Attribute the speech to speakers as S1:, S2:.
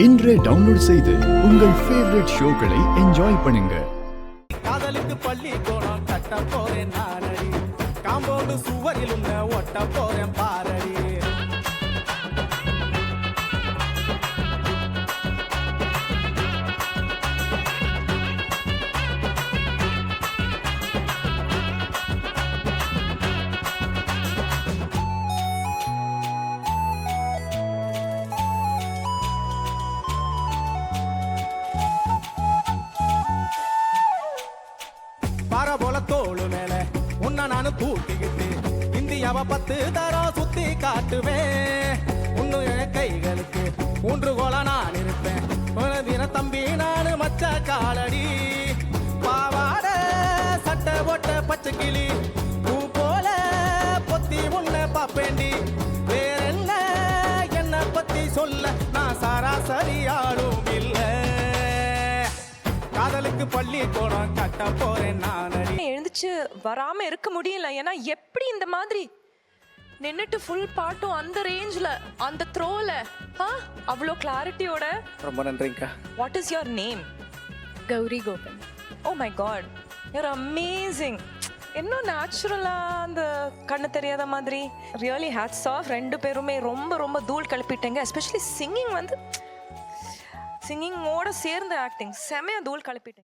S1: இன்றே டவுன்லோட் செய்து உங்கள் ஃபேவரட் ஷோக்களை என்ஜாய் பண்ணுங்க.
S2: காதலுக்கு பள்ளி கோணம் கட்ட போறேன் நானடி, காம்போடு சுவரில் உன்னை ஒட்ட போறேன் பாரடி. பார போல தோளு மேல உன்னை நானு தூக்கிக்கிட்டு இந்தியாவை 10 தரம் சுத்தி காட்டுவேன். உன்னு என் கைகளுக்கு ஊன்றுகோல நான் இருப்பேன். தின தம்பி நானு மச்ச காலடி, பாவாட சட்டை போட்ட பச்சை கிளி, பூ போல பொத்தி உன்னை பாப்பேண்டி. வேற என்ன பத்தி சொல்ல நான் சராசரியாலும் இல்லை. காதலுக்கு பள்ளி கோணம் கட்ட போறேன் நானடி.
S3: எழுந்துச்சு வராம இருக்க முடியல. ஏன்னா எப்படி இந்த மாதிரி நின்னுட்டு ஃபுல் பாட்டும் அந்த ரேஞ்ச்ல அந்த த்ரோல அவ்வளோ கிளாரிட்டியோட.
S2: ரொம்ப நன்றிங்கக்கா.
S3: What is your name?
S4: Gowri Gopan.
S3: Oh my God, you're amazing. இன்னும் நேச்சுரலா அந்த கண்ணு தெரியாத மாதிரி. Really hats off. ரெண்டு பேருமே ரொம்ப ரொம்ப தூள் கிளப்பிட்டேங்க. எஸ்பெஷலி சிங்கிங் வந்து சிங்கிங்கோட சேர்ந்து ஆக்டிங் செமையா தூள் கிளப்பிட்டேன்.